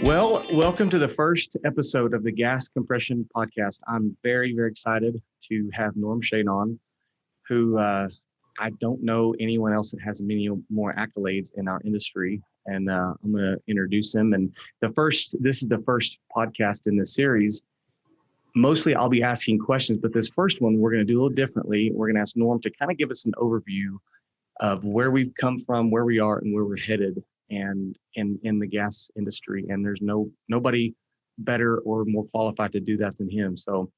Well, welcome to the first episode of the Gas Compression Podcast. I'm very, very excited to have Norm Shane on, who I don't know anyone else that has many more accolades in our industry. And I'm going to introduce him. And this is the first podcast in this series. Mostly I'll be asking questions, but this first one we're going to do a little differently. We're going to ask Norm to kind of give us an overview of where we've come from, where we are, and where we're headed, and in the gas industry. And there's nobody better or more qualified to do that than him. So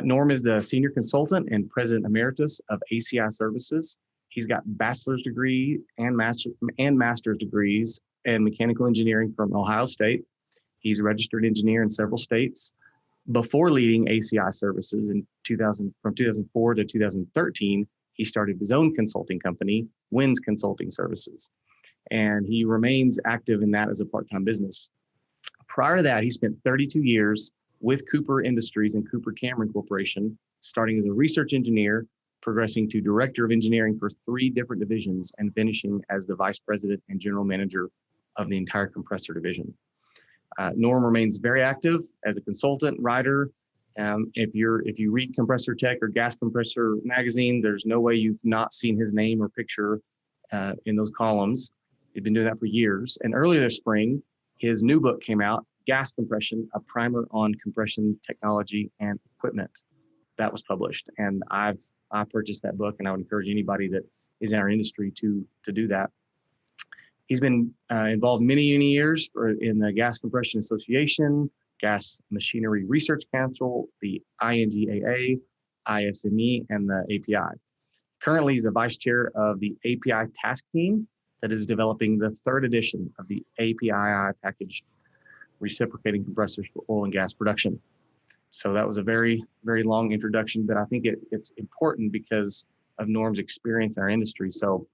Norm is the senior consultant and President Emeritus of ACI Services. He's got bachelor's degree and master's degrees in mechanical engineering from Ohio State. He's a registered engineer in several states. Before leading ACI Services from 2004 to 2013, he started his own consulting company, Wins Consulting Services, and he remains active in that as a part-time business. Prior to that, he spent 32 years with Cooper Industries and Cooper Cameron Corporation, starting as a research engineer, progressing to director of engineering for 3 different divisions, and finishing as the vice president and general manager of the entire compressor division. Norm remains very active as a consultant, writer. If you read Compressor Tech or Gas Compressor magazine, there's no way you've not seen his name or picture in those columns. He's been doing that for years. And earlier this spring, his new book came out, Gas Compression, a primer on compression technology and equipment. That was published. And I purchased that book, and I would encourage anybody that is in our industry to do that. He's been involved many years in the Gas Compression Association, Gas Machinery Research Council, the INGAA, ISME, and the API. Currently, he's the vice chair of the API task team that is developing the 3rd edition of the API packaged reciprocating compressors for oil and gas production. So that was a very, very long introduction, but I think it's important because of Norm's experience in our industry. So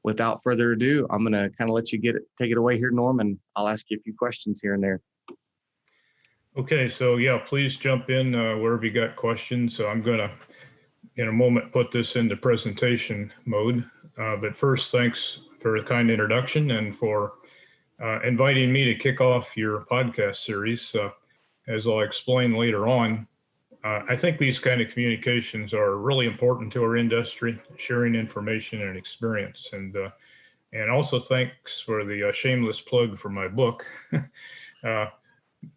without further ado, I'm going to kind of let you take it away here, Norm, and I'll ask you a few questions here and there. Okay, so yeah, please jump in wherever you got questions. So I'm going to, in a moment, put this into presentation mode. But first, thanks for a kind introduction and for inviting me to kick off your podcast series. As I'll explain later on, I think these kind of communications are really important to our industry, sharing information and experience. And also thanks for the shameless plug for my book.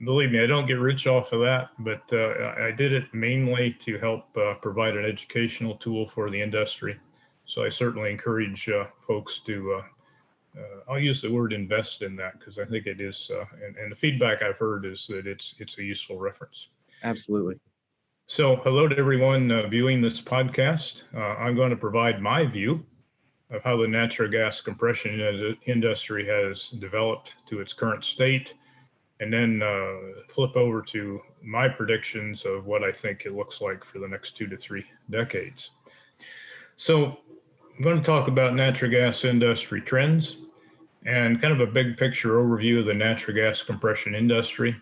Believe me, I don't get rich off of that, but I did it mainly to help provide an educational tool for the industry. So I certainly encourage folks to, I'll use the word invest in that, because I think it is, and the feedback I've heard is that it's a useful reference. Absolutely. So hello to everyone viewing this podcast. I'm going to provide my view of how the natural gas compression industry has developed to its current state, and then flip over to my predictions of what I think it looks like for the next 2 to 3 decades. So I'm going to talk about natural gas industry trends and kind of a big picture overview of the natural gas compression industry,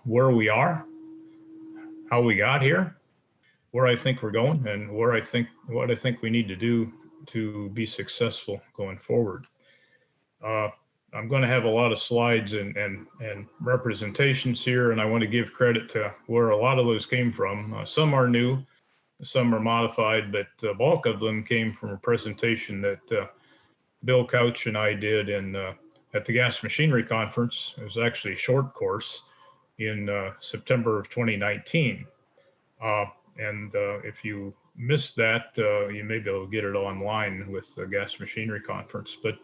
where we are, how we got here, where I think we're going, and what I think we need to do to be successful going forward. I'm going to have a lot of slides and representations here, and I want to give credit to where a lot of those came from. Some are new, some are modified, but the bulk of them came from a presentation that Bill Couch and I did at the Gas Machinery Conference. It was actually a short course in September of 2019. If you missed that, you may be able to get it online with the Gas Machinery Conference. But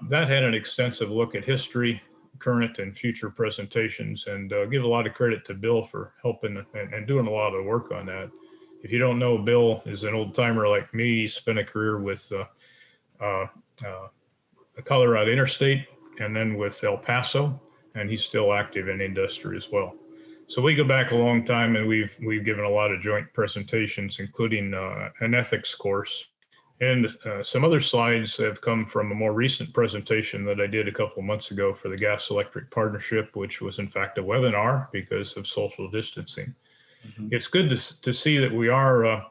that had an extensive look at history, current and future presentations, and give a lot of credit to Bill for helping and doing a lot of the work on that. If you don't know, Bill is an old timer like me. He spent a career with the Colorado Interstate and then with El Paso, and he's still active in industry as well. So we go back a long time, and we've given a lot of joint presentations, including an ethics course. And some other slides have come from a more recent presentation that I did a couple of months ago for the Gas Electric Partnership, which was in fact a webinar because of social distancing. Mm-hmm. It's good to see that we are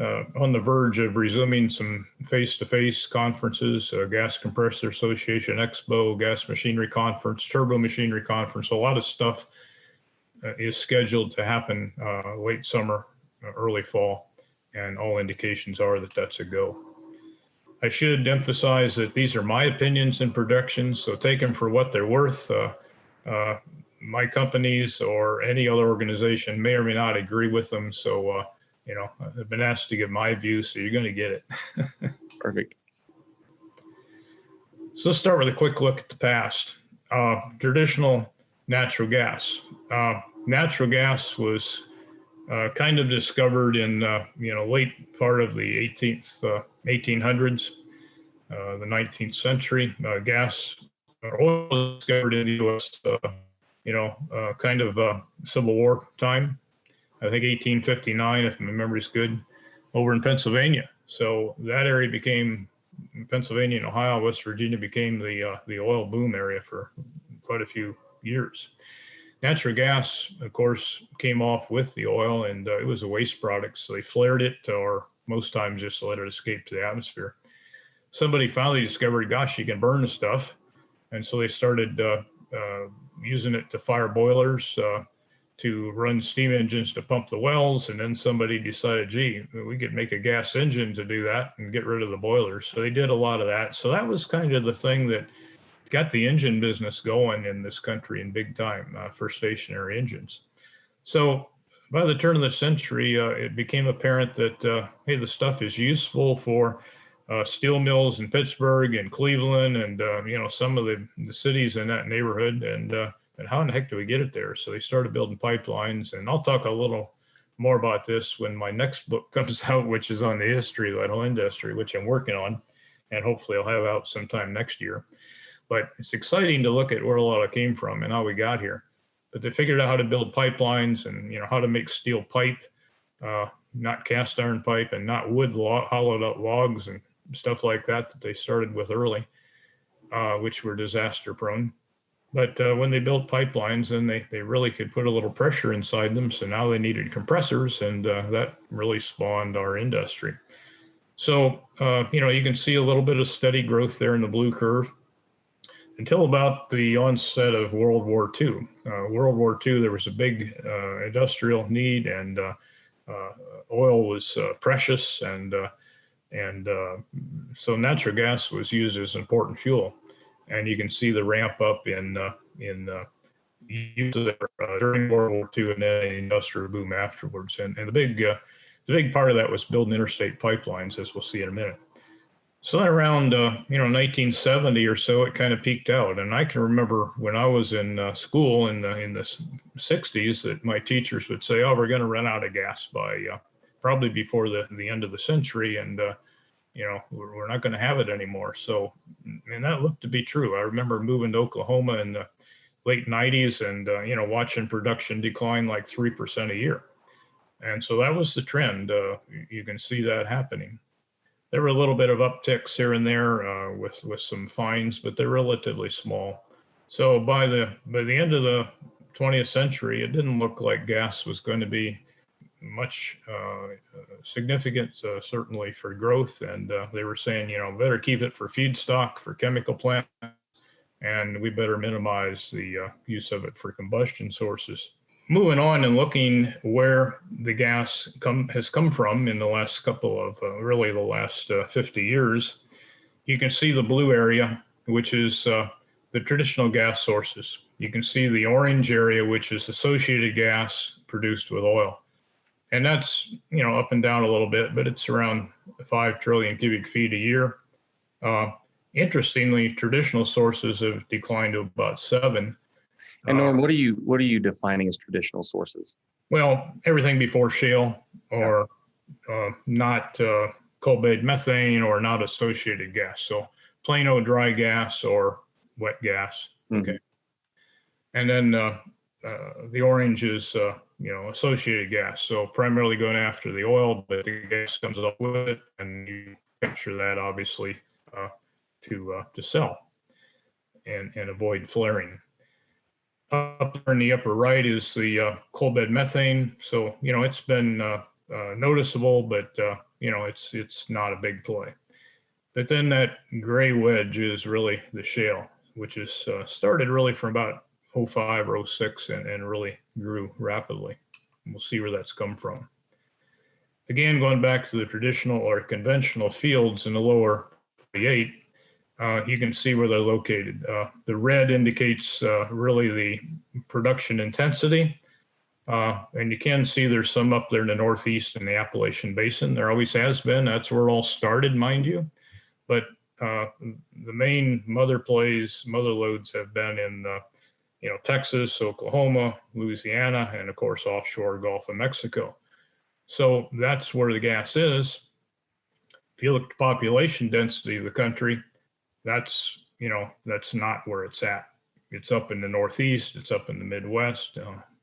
on the verge of resuming some face-to-face conferences, Gas Compressor Association Expo, Gas Machinery Conference, Turbo Machinery Conference. A lot of stuff is scheduled to happen late summer, early fall, and all indications are that that's a go. I should emphasize that these are my opinions and predictions, so take them for what they're worth. My companies or any other organization may or may not agree with them, so I've been asked to give my view, so you're going to get it. Perfect. So let's start with a quick look at the past. Traditional natural gas. Natural gas was kind of discovered in late part of the 1800s, the 19th century. Gas or oil was discovered in the U.S. Kind of Civil War time. I think 1859, if my memory's good, over in Pennsylvania. So that area became, Pennsylvania and Ohio, West Virginia became the oil boom area for quite a few years. Natural gas, of course, came off with the oil, and it was a waste product. So they flared it, or most times just let it escape to the atmosphere. Somebody finally discovered, gosh, you can burn the stuff. And so they started using it to fire boilers, to run steam engines to pump the wells. And then somebody decided, gee, we could make a gas engine to do that and get rid of the boilers. So they did a lot of that. So that was kind of the thing that got the engine business going in this country in big time for stationary engines. So by the turn of the century, it became apparent that, hey, the stuff is useful for steel mills in Pittsburgh and Cleveland and, some of the cities in that neighborhood. And how in the heck do we get it there? So they started building pipelines, and I'll talk a little more about this when my next book comes out, which is on the history of that whole industry, which I'm working on, and hopefully I'll have out sometime next year. But it's exciting to look at where a lot of it came from and how we got here. But they figured out how to build pipelines and how to make steel pipe, not cast iron pipe, and not wood hollowed out logs and stuff like that they started with early, which were disaster prone. But when they built pipelines, then they really could put a little pressure inside them. So now they needed compressors, and that really spawned our industry. So, you can see a little bit of steady growth there in the blue curve until about the onset of World War II. World War II, there was a big industrial need, and oil was precious, and so natural gas was used as an important fuel. And you can see the ramp up in use of it during World War II, and then an industrial boom afterwards. And the big part of that was building interstate pipelines, as we'll see in a minute. So around 1970 or so, it kind of peaked out. And I can remember when I was in school in the 60s, that my teachers would say, "Oh, we're going to run out of gas by probably before the end of the century, and we're not going to have it anymore." So, and that looked to be true. I remember moving to Oklahoma in the late 90s and, watching production decline like 3% a year. And so that was the trend. You can see that happening. There were a little bit of upticks here and there with some fines, but they're relatively small. So by the end of the 20th century, it didn't look like gas was going to be much significant, certainly for growth. And they were saying, better keep it for feedstock for chemical plants, and we better minimize the use of it for combustion sources. Moving on and looking where the gas has come from in the last couple of, really the last 50 years, you can see the blue area, which is the traditional gas sources. You can see the orange area, which is associated gas produced with oil. And that's, up and down a little bit, but it's around 5 trillion cubic feet a year. Interestingly, traditional sources have declined to about 7. And Norm, what are you defining as traditional sources? Well, everything before shale, or not coal-bed methane, or not associated gas. So plain old dry gas or wet gas. Mm-hmm. Okay. And then the orange is associated gas. So primarily going after the oil, but the gas comes up with it, and you capture that obviously to sell and avoid flaring. Up there in the upper right is the coal bed methane. So, it's been noticeable, but it's not a big play. But then that gray wedge is really the shale, which is started really from about '05 or '06 and really grew rapidly. And we'll see where that's come from. Again, going back to the traditional or conventional fields in the lower 48, you can see where they're located. The red indicates really the production intensity. And you can see there's some up there in the Northeast in the Appalachian Basin. There always has been. That's where it all started, mind you. But the main mother loads have been in Texas, Oklahoma, Louisiana, and of course offshore Gulf of Mexico. So that's where the gas is. If you look at the population density of the country, that's not where it's at. It's up in the Northeast, it's up in the Midwest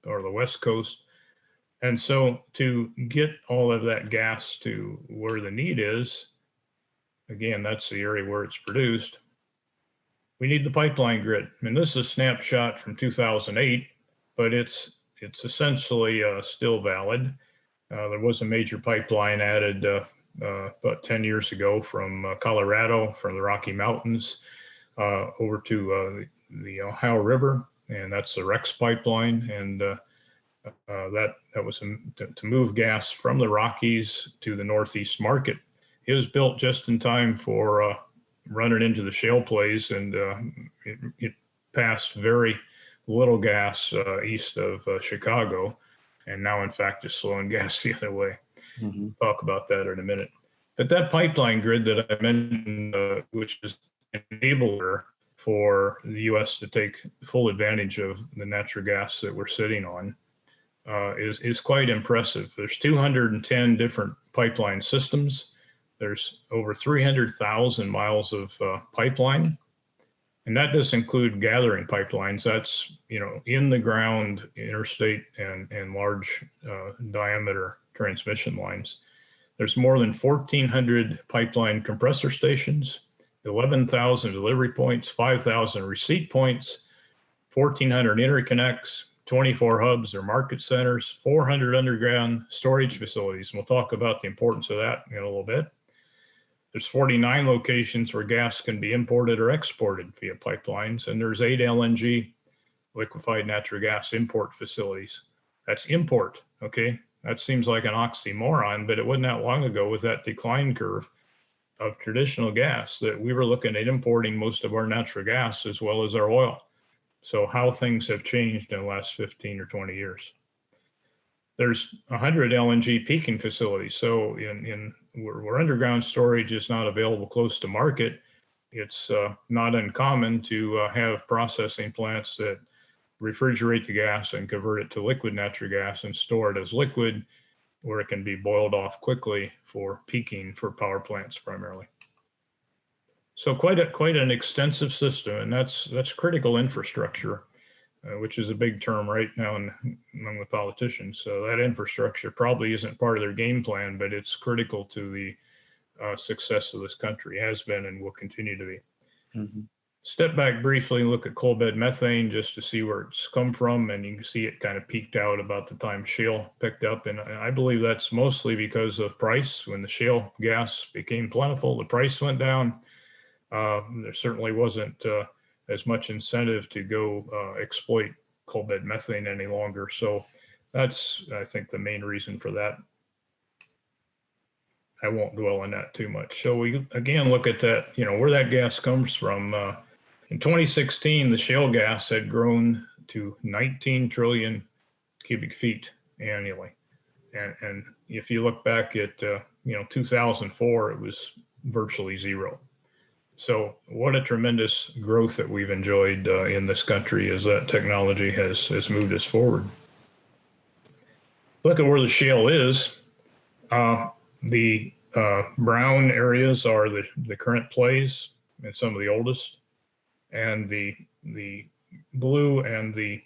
or the West Coast. And so to get all of that gas to where the need is, again, that's the area where it's produced, we need the pipeline grid. And this is a snapshot from 2008, but it's essentially still valid. There was a major pipeline added about 10 years ago from Colorado, from the Rocky Mountains over to the Ohio River, and that's the Rex pipeline. And that was to move gas from the Rockies to the Northeast market. It was built just in time for running into the shale plays, and it passed very little gas east of Chicago, and now in fact is slowing gas the other way. Mm-hmm. Talk about that in a minute. But that pipeline grid that I mentioned, which is an enabler for the U.S. to take full advantage of the natural gas that we're sitting on, is quite impressive. There's 210 different pipeline systems. There's over 300,000 miles of pipeline, and that does include gathering pipelines. That's in the ground, interstate and large diameter transmission lines. There's more than 1,400 pipeline compressor stations, 11,000 delivery points, 5,000 receipt points, 1,400 interconnects, 24 hubs or market centers, 400 underground storage facilities. And we'll talk about the importance of that in a little bit. There's 49 locations where gas can be imported or exported via pipelines, and there's 8 LNG, liquefied natural gas import facilities. That's import, okay? That seems like an oxymoron, but it wasn't that long ago with that decline curve of traditional gas that we were looking at importing most of our natural gas as well as our oil. So how things have changed in the last 15 or 20 years. There's 100 LNG peaking facilities. So where underground storage is not available close to market, it's not uncommon to have processing plants that refrigerate the gas and convert it to liquid natural gas and store it as liquid, where it can be boiled off quickly for peaking for power plants primarily. So quite an extensive system, and that's critical infrastructure, which is a big term right now among the politicians. So that infrastructure probably isn't part of their game plan, but it's critical to the success of this country, has been and will continue to be. Mm-hmm. Step back briefly and look at coal bed methane just to see where it's come from, and you can see it kind of peaked out about the time shale picked up. And I believe that's mostly because of price. When the shale gas became plentiful, the price went down. There certainly wasn't as much incentive to go exploit coal bed methane any longer. So that's, I think, the main reason for that. I won't dwell on that too much. So we, again, look at that, where that gas comes from. In 2016, the shale gas had grown to 19 trillion cubic feet annually. And if you look back at, 2004, it was virtually zero. So what a tremendous growth that we've enjoyed in this country as that technology has moved us forward. Look at where the shale is. The brown areas are the current plays and some of the oldest. And the blue and the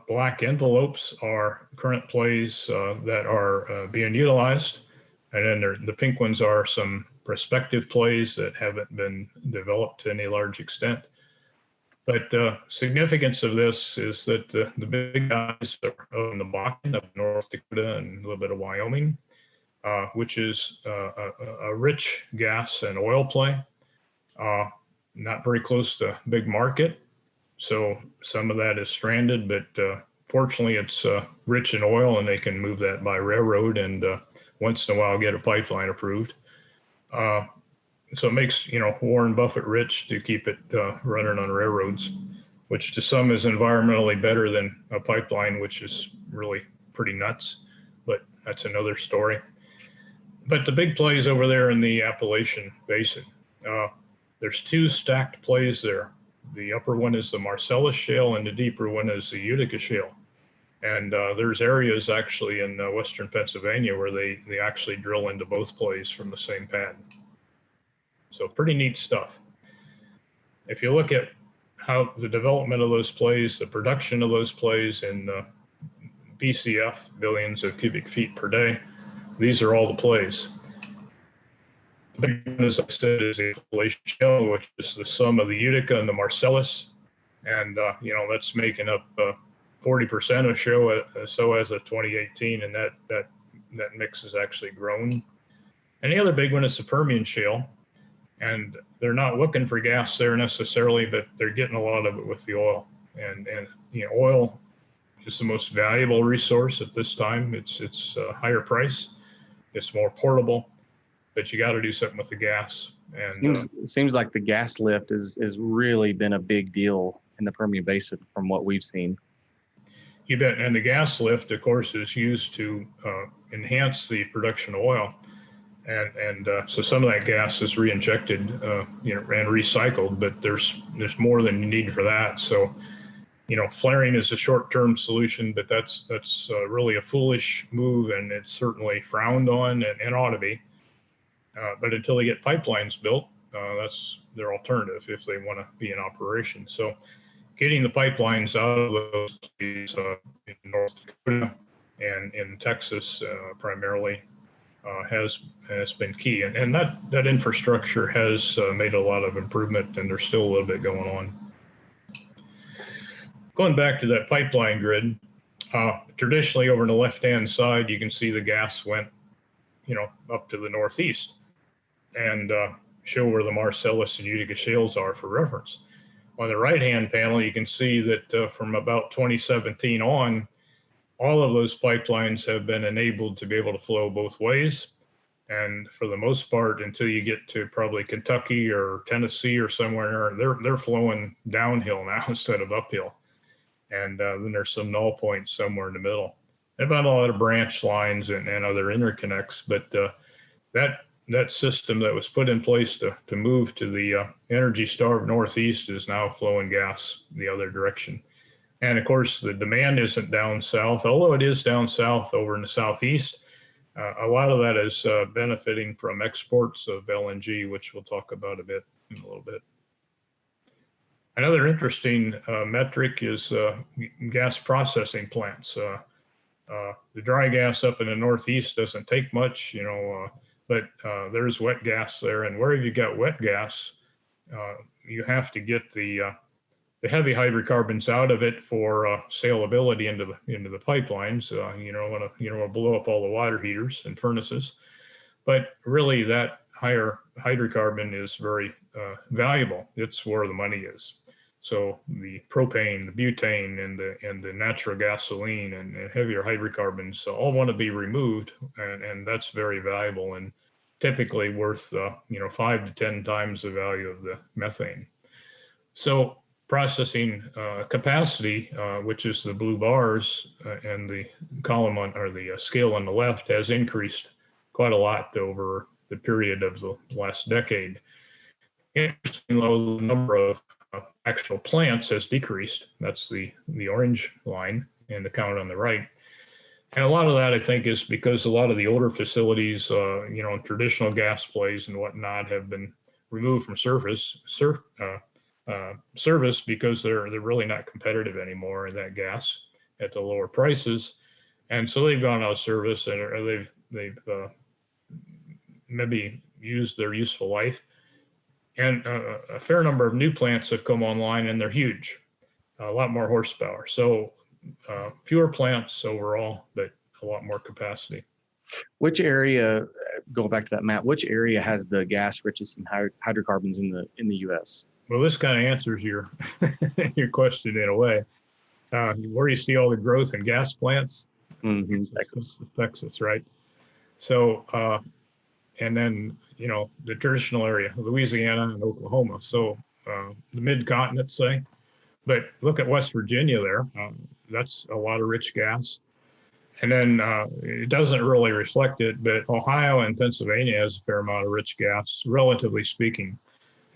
black envelopes are current plays that are being utilized. And then the pink ones are some prospective plays that haven't been developed to any large extent. But the significance of this is that the big guys are in the Bakken, up North Dakota and a little bit of Wyoming. which is a rich gas and oil play, not very close to big market. So some of that is stranded, but fortunately it's rich in oil and they can move that by railroad and once in a while get a pipeline approved. So it makes, Warren Buffett rich to keep it running on railroads, which to some is environmentally better than a pipeline, which is really pretty nuts, but that's another story. But the big plays over there in the Appalachian Basin, there's two stacked plays there. The upper one is the Marcellus Shale and the deeper one is the Utica Shale. And there's areas actually in western Pennsylvania where they actually drill into both plays from the same pad. So pretty neat stuff. If you look at how the development of those plays, the production of those plays in BCF, billions of cubic feet per day, these are all the plays. The big one, as I said, is the Appalachian Shale, which is the sum of the Utica and the Marcellus. And, that's making up 40% of show so as of 2018, and that mix has actually grown. And the other big one is the Permian Shale. And they're not looking for gas there necessarily, but they're getting a lot of it with the oil. And oil is the most valuable resource at this time. It's a higher price, it's more portable, but you got to do something with the gas. And seems like the gas lift has really been a big deal in the Permian Basin from what we've seen. You bet. And the gas lift, of course, is used to enhance the production of oil. And so some of that gas is reinjected, and recycled, but there's more than you need for that. So, flaring is a short-term solution, but that's really a foolish move, and it's certainly frowned on and ought to be. But until they get pipelines built, that's their alternative if they want to be in operation. So, getting the pipelines out of those places in North Dakota and in Texas primarily. Has been key, and that infrastructure has made a lot of improvement, and there's still a little bit going on. Going back to that pipeline grid, traditionally over on the left-hand side, you can see the gas went, up to the northeast, and show where the Marcellus and Utica shales are for reference. On the right-hand panel, you can see that from about 2017 on, all of those pipelines have been enabled to be able to flow both ways. And for the most part, until you get to probably Kentucky or Tennessee or somewhere, they're flowing downhill now instead of uphill. And then there's some null points somewhere in the middle. They've got a lot of branch lines and other interconnects, but that system that was put in place to move to the energy-starved Northeast is now flowing gas the other direction. And of course, the demand isn't down south, although it is down south over in the southeast. A lot of that is benefiting from exports of LNG, which we'll talk about a bit in a little bit. Another interesting metric is gas processing plants. The dry gas up in the Northeast doesn't take much, but there's wet gas there. And where you got wet gas, you have to get the heavy hydrocarbons out of it for salability into the pipelines. You don't want to blow up all the water heaters and furnaces, but really that higher hydrocarbon is very valuable. It's where the money is. So the propane, the butane, and the natural gasoline and heavier hydrocarbons all want to be removed, and that's very valuable and typically worth 5 to 10 times the value of the methane. So processing capacity, which is the blue bars and the column or the scale on the left, has increased quite a lot over the period of the last decade. Interestingly, though, the number of actual plants has decreased. That's the orange line and the count on the right. And a lot of that, I think, is because a lot of the older facilities, traditional gas plays and whatnot, have been removed from service because they're really not competitive anymore in that gas at the lower prices, and so they've gone out of service, and they've maybe used their useful life. And a fair number of new plants have come online, and they're huge, a lot more horsepower. So fewer plants overall, but a lot more capacity. Which area, going back to that map, which area has the gas richest in hydrocarbons in the U.S.? Well, this kind of answers your your question in a way. Where you see all the growth in gas plants, Texas. Texas, right? So, and then the traditional area, Louisiana and Oklahoma. So the mid-continent, say. But look at West Virginia there. That's a lot of rich gas. And then it doesn't really reflect it, but Ohio and Pennsylvania has a fair amount of rich gas, relatively speaking.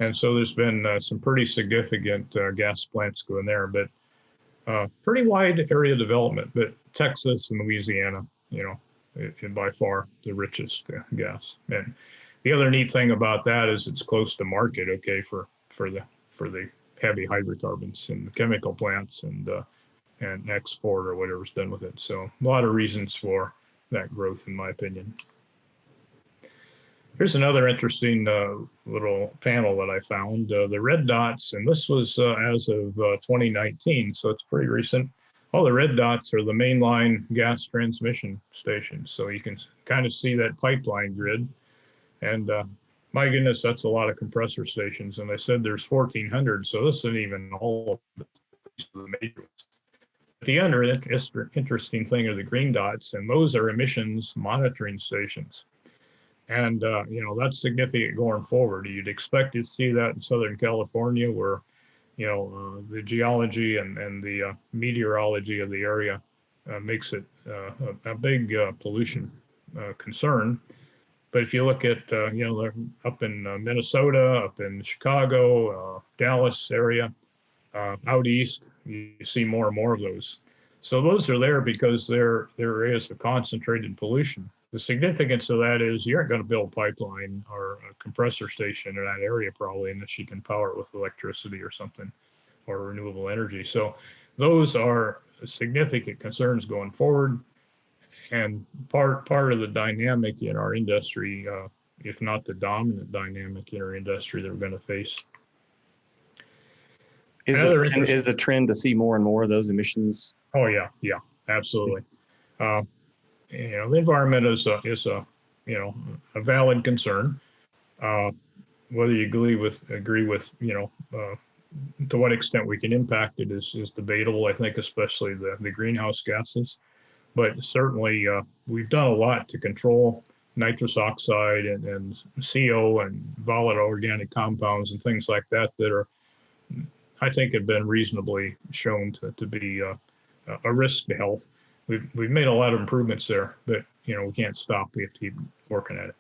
And so there's been some pretty significant gas plants going there, but pretty wide area development. But Texas and Louisiana, by far the richest gas. And the other neat thing about that is it's close to market, okay, for the heavy hydrocarbons in the chemical plants and export or whatever's done with it. So a lot of reasons for that growth, in my opinion. Here's another interesting little panel that I found. The red dots, and this was as of 2019, so it's pretty recent. All the red dots are the mainline gas transmission stations. So you can kind of see that pipeline grid. And my goodness, that's a lot of compressor stations. And they said there's 1,400, so this isn't even all of the major ones. The other interesting thing are the green dots, and those are emissions monitoring stations. And, that's significant going forward. You'd expect to see that in Southern California where, the geology and the meteorology of the area makes it a big pollution concern. But if you look at, up in Minnesota, up in Chicago, Dallas area, out east, you see more and more of those. So those are there because there is a concentrated pollution. The significance of that is you aren't going to build a pipeline or a compressor station in that area probably unless you can power it with electricity or something or renewable energy. So those are significant concerns going forward. And part of the dynamic in our industry, if not the dominant dynamic in our industry that we're going to face. Is the trend to see more and more of those emissions? Oh yeah, absolutely. The environment is a valid concern. Whether you agree with to what extent we can impact it is debatable. I think, especially the greenhouse gases. But certainly, we've done a lot to control nitrous oxide and CO and volatile organic compounds and things like that are, I think, have been reasonably shown to be a risk to health. We've made a lot of improvements there, but we can't stop. We have to keep working at it.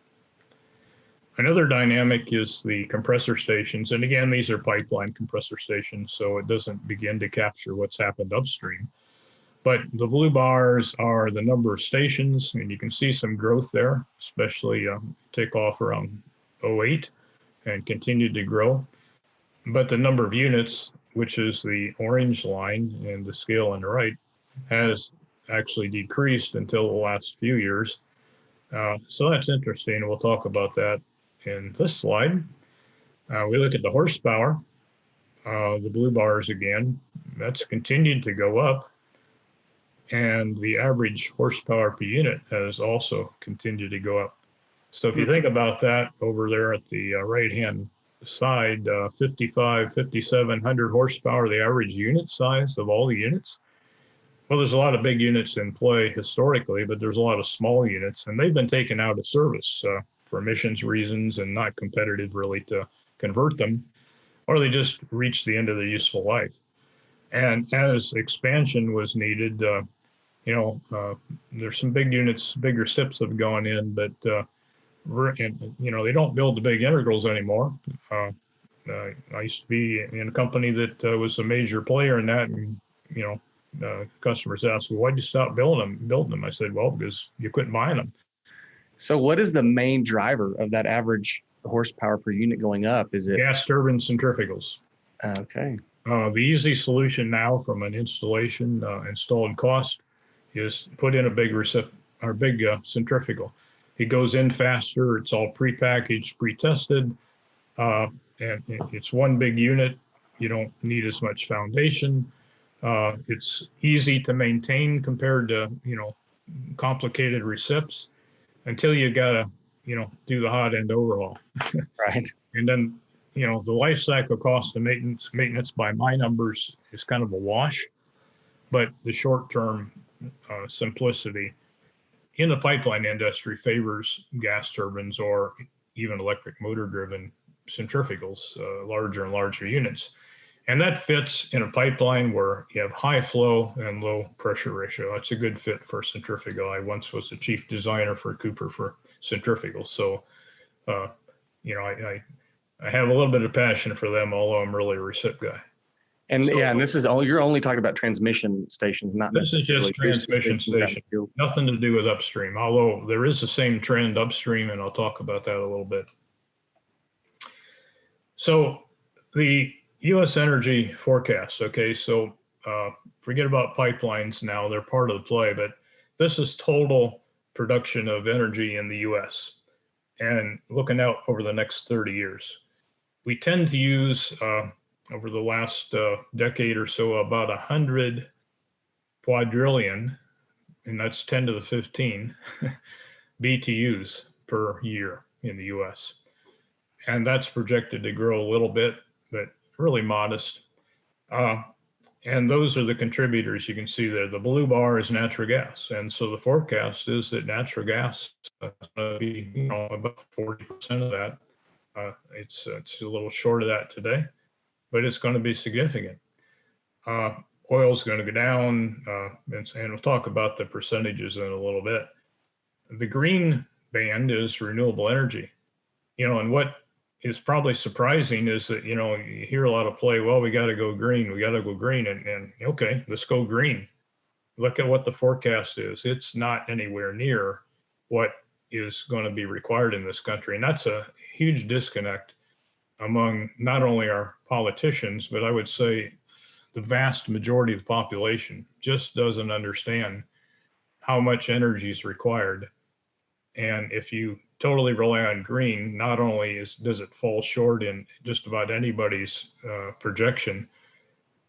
Another dynamic is the compressor stations, and again, these are pipeline compressor stations, so it doesn't begin to capture what's happened upstream. But the blue bars are the number of stations, and you can see some growth there, especially take off around 08 and continued to grow. But the number of units, which is the orange line and the scale on the right, has actually decreased until the last few years. So that's interesting. We'll talk about that in this slide. We look at the horsepower, the blue bars again, that's continued to go up. And the average horsepower per unit has also continued to go up. So if you think about that over there at the right-hand side, 5,700 horsepower, the average unit size of all the units. Well, there's a lot of big units in play historically, but there's a lot of small units, and they've been taken out of service for emissions reasons and not competitive really to convert them, or they just reached the end of their useful life. And as expansion was needed, there's some big units, bigger SIPs have gone in, but they don't build the big integrals anymore. I used to be in a company that was a major player in that, and customers asked, "Well, why'd you stop building them?" I said, "Well, because you couldn't buy them." So, what is the main driver of that average horsepower per unit going up? Is it gas turbine centrifugals? Okay. The easy solution now from an installation installed cost is put in a big centrifugal. It goes in faster. It's all prepackaged, pre-tested, and it's one big unit. You don't need as much foundation. It's easy to maintain compared to complicated recips, until you gotta, do the hot end overhaul. Right. And then, the life cycle cost of maintenance by my numbers is kind of a wash, but the short-term simplicity in the pipeline industry favors gas turbines or even electric motor-driven centrifugals, larger and larger units. And that fits in a pipeline where you have high flow and low pressure ratio. That's a good fit for centrifugal. I once was the chief designer for Cooper for centrifugals. So, I have a little bit of passion for them, although I'm really a recip guy. And yeah, and this is all, you're only talking about transmission stations, not This is necessarily just transmission station, nothing to do with upstream, although there is the same trend upstream, and I'll talk about that a little bit. So the U.S. energy forecast, okay, so forget about pipelines now, they're part of the play, but this is total production of energy in the U.S. and looking out over the next 30 years. We tend to use, over the last decade or so, about 100 quadrillion, and that's 10 to the 15 BTUs per year in the US. And that's projected to grow a little bit, but really modest. And those are the contributors you can see there. The blue bar is natural gas. And so the forecast is that natural gas is going to be about 40% of that. It's a little short of that today, but it's going to be significant. Oil is going to go down, and we'll talk about the percentages in a little bit. The green band is renewable energy, and what is probably surprising is that, you hear a lot of play, well, we got to go green, and okay, let's go green. Look at what the forecast is. It's not anywhere near what is going to be required in this country. And that's a huge disconnect among not only our politicians, but I would say the vast majority of the population just doesn't understand how much energy is required. And if you totally rely on green, not only does it fall short in just about anybody's projection,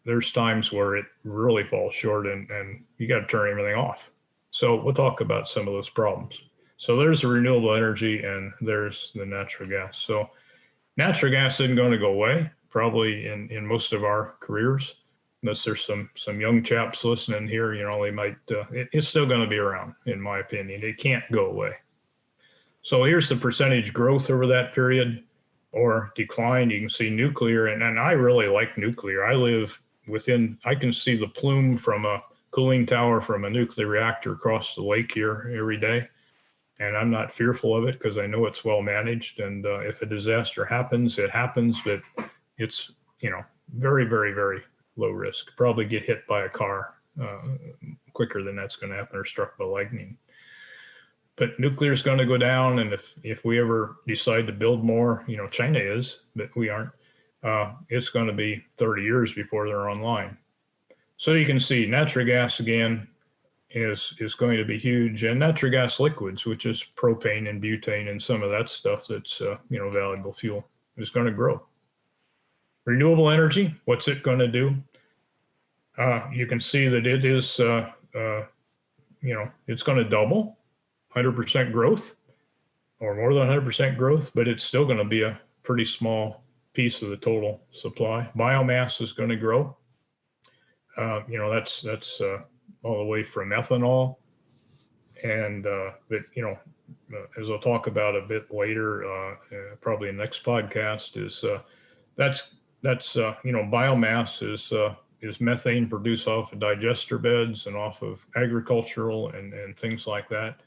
there's times where it really falls short and you got to turn everything off. So we'll talk about some of those problems. So there's the renewable energy and there's the natural gas. So natural gas isn't going to go away, probably in most of our careers, unless there's some young chaps listening here, they might, it's still going to be around, in my opinion. It can't go away. So here's the percentage growth over that period or decline. You can see nuclear, and I really like nuclear. I can see the plume from a cooling tower from a nuclear reactor across the lake here every day. And I'm not fearful of it because I know it's well managed. And if a disaster happens, it happens, but it's, very, very, very low risk. Probably get hit by a car quicker than that's going to happen, or struck by lightning. But nuclear is going to go down. And if we ever decide to build more, China is, but we aren't, it's going to be 30 years before they're online. So you can see natural gas again is going to be huge, and natural gas liquids, which is propane and butane and some of that stuff that's valuable fuel, is going to grow. Renewable energy, what's it going to do? You can see that it is it's going to double, 100% growth, or more than 100% growth, but it's still going to be a pretty small piece of the total supply. Biomass is going to grow. That's all the way from ethanol, and but as I'll talk about a bit later, probably in the next podcast, is that's biomass is methane produced off of digester beds and off of agricultural and things like that,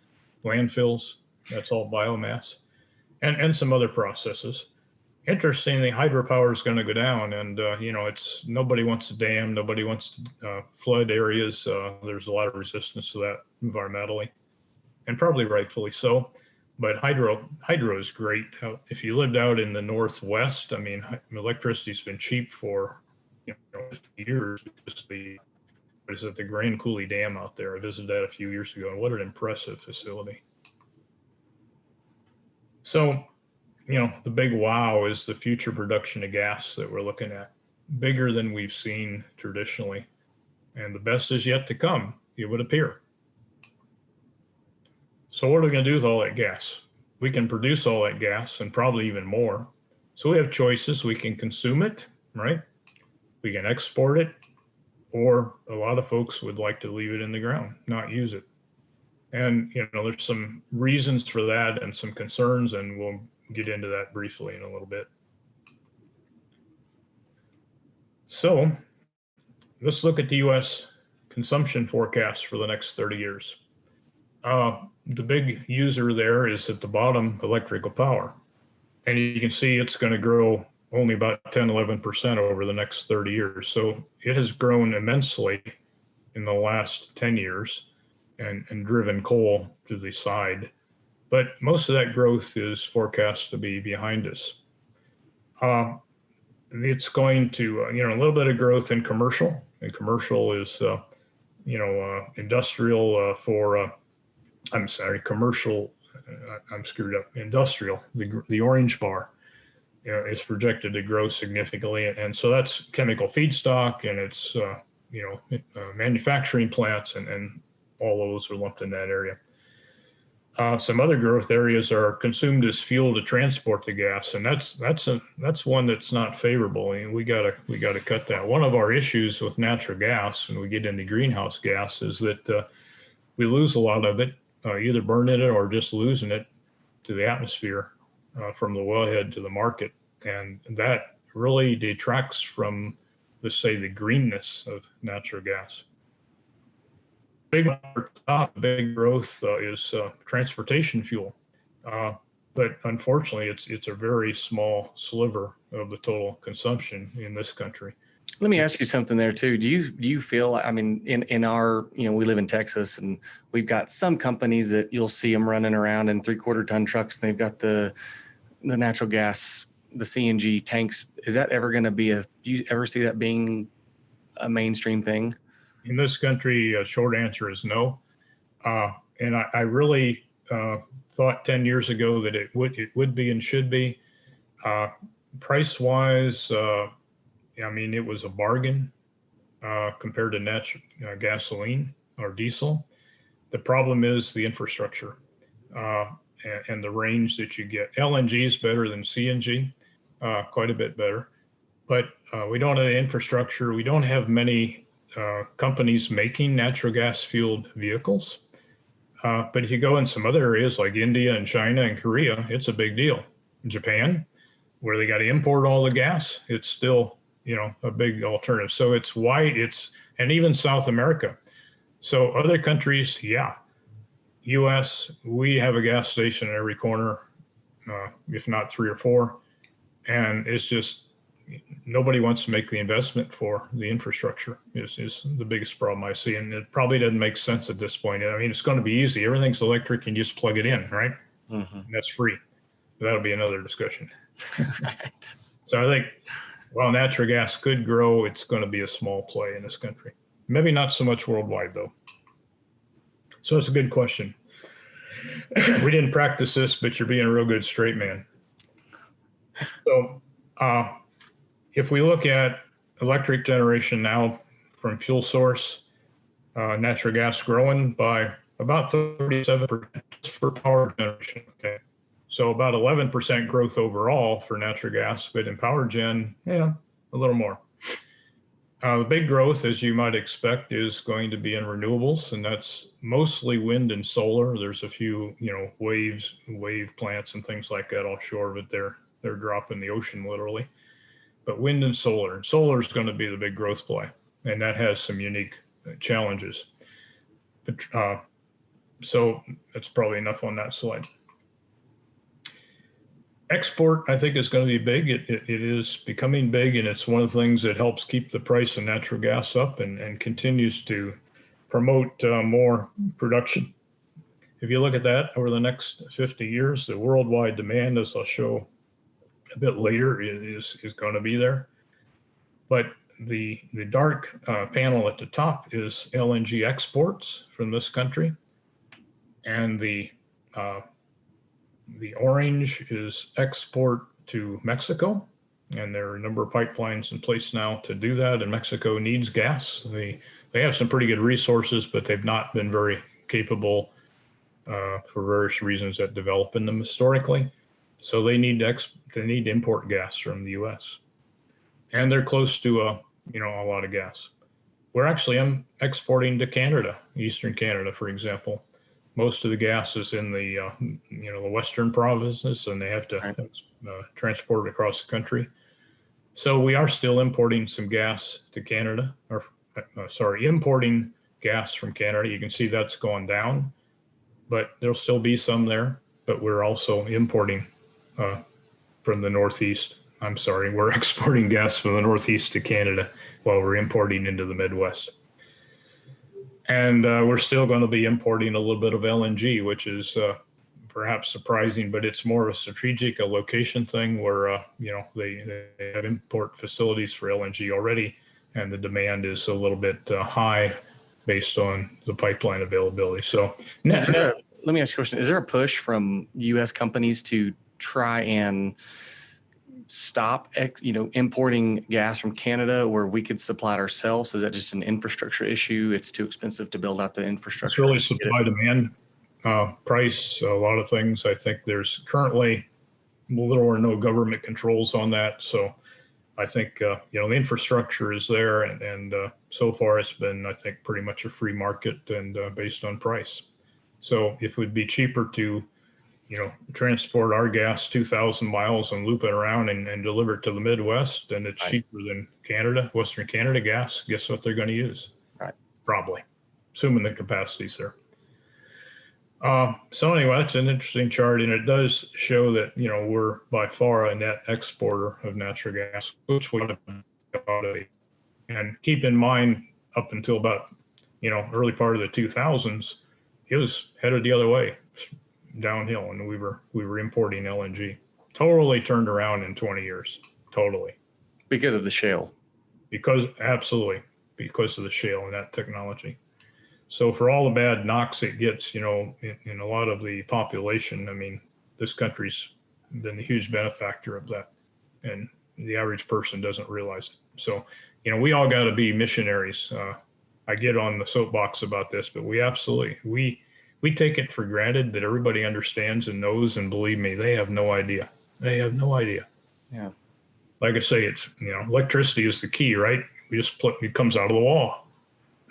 landfills. That's all biomass, and some other processes. Interestingly, hydropower is going to go down, and it's nobody wants to dam, nobody wants to flood areas. There's a lot of resistance to that environmentally, and probably rightfully so. But hydro is great. If you lived out in the Northwest, electricity's been cheap for 50 years because the Grand Coulee Dam out there. I visited that a few years ago, and what an impressive facility. So, the big wow is the future production of gas that we're looking at, bigger than we've seen traditionally. And the best is yet to come, it would appear. So what are we going to do with all that gas? We can produce all that gas and probably even more. So we have choices. We can consume it, right? We can export it, or a lot of folks would like to leave it in the ground, not use it. And, there's some reasons for that and some concerns, and we'll get into that briefly in a little bit. So let's look at the U.S. consumption forecast for the next 30 years. The big user there is at the bottom, electrical power. And you can see it's going to grow only about 10, 11% over the next 30 years. So it has grown immensely in the last 10 years and driven coal to the side. But most of that growth is forecast to be behind us. It's going to, a little bit of growth in commercial, and commercial is, industrial commercial, I'm screwed up, industrial, the orange bar is projected to grow significantly. And so that's chemical feedstock, and it's, manufacturing plants, and all those are lumped in that area. Some other growth areas are consumed as fuel to transport the gas, and that's one that's not favorable. And we gotta cut that. One of our issues with natural gas, when we get into greenhouse gas, is that we lose a lot of it, either burning it or just losing it to the atmosphere from the wellhead to the market, and that really detracts from, let's say, the greenness of natural gas. Big growth is transportation fuel, but unfortunately, it's a very small sliver of the total consumption in this country. Let me ask you something there too. Do you feel, I mean, in our, we live in Texas, and we've got some companies that you'll see them running around in 3/4 ton trucks, and they've got the natural gas, the CNG tanks. Is that ever going to be do you ever see that being a mainstream thing? In this country, a short answer is no. And I really thought 10 years ago that it would be and should be. Price wise, it was a bargain compared to natural gasoline or diesel. The problem is the infrastructure and the range that you get. LNG is better than CNG, quite a bit better. But we don't have the infrastructure. We don't have many companies making natural gas fueled vehicles. But if you go in some other areas like India and China and Korea, it's a big deal. Japan, where they got to import all the gas, it's still, a big alternative. So it's why and even South America. So other countries, yeah. US, we have a gas station in every corner, if not 3 or 4. And it's just, nobody wants to make the investment for the infrastructure is the biggest problem I see. And it probably doesn't make sense at this point. It's going to be easy. Everything's electric and you just plug it in, right? Mm-hmm. And that's free. That'll be another discussion. Right. So I think while natural gas could grow, it's going to be a small play in this country. Maybe not so much worldwide though. So it's a good question. We didn't practice this, but you're being a real good straight man. So, if we look at electric generation now from fuel source, natural gas growing by about 37% for power generation. Okay, so about 11% growth overall for natural gas, but in power gen, a little more. The big growth, as you might expect, is going to be in renewables, and that's mostly wind and solar. There's a few, wave plants and things like that offshore, but they're dropping the ocean literally. But wind and solar. And solar is going to be the big growth play, and that has some unique challenges. But, so that's probably enough on that slide. Export, I think, is going to be big. It is becoming big, and it's one of the things that helps keep the price of natural gas up and continues to promote more production. If you look at that over the next 50 years, the worldwide demand, as I'll show a bit later, is going to be there. But the dark panel at the top is LNG exports from this country, and the orange is export to Mexico, and there are a number of pipelines in place now to do that, and Mexico needs gas. They have some pretty good resources, but they've not been very capable for various reasons that develop in them historically. So they need to import gas from the U.S. and they're close to a lot of gas. We're actually exporting to Canada, Eastern Canada, for example. Most of the gas is in the the western provinces, and they have to transport it across the country. So we are still importing some gas to Canada, or importing gas from Canada. You can see that's gone down, but there'll still be some there. But we're also importing from the Northeast. I'm sorry, we're exporting gas from the Northeast to Canada while we're importing into the Midwest. And we're still going to be importing a little bit of LNG, which is perhaps surprising, but it's more of a strategic, a location thing where, they have import facilities for LNG already, and the demand is a little bit high based on the pipeline availability. So let me ask you a question. Is there a push from U.S. companies to try and stop, importing gas from Canada where we could supply it ourselves? Is that just an infrastructure issue? It's too expensive to build out the infrastructure. It's really supply demand, price, a lot of things. I think there's currently little or no government controls on that. So I think, the infrastructure is there, and so far it's been, I think, pretty much a free market and based on price. So if it would be cheaper to transport our gas 2,000 miles and loop it around and deliver it to the Midwest, and it's cheaper than Canada, Western Canada gas, guess what they're going to use? Right. Probably, assuming the capacity's there. So anyway, that's an interesting chart, and it does show that, we're by far a net exporter of natural gas, which we ought to be. And keep in mind, up until about, early part of the 2000s, it was headed the other way, downhill, and we were importing LNG. Totally turned around in 20 years. Totally. Because of the shale. Absolutely, because of the shale and that technology. So for all the bad knocks it gets, in a lot of the population, I mean, this country's been a huge benefactor of that, and the average person doesn't realize it. So, we all got to be missionaries. I get on the soapbox about this, but we take it for granted that everybody understands and knows, and believe me, they have no idea. They have no idea. Yeah. Like I say, it's, electricity is the key, right? It comes out of the wall.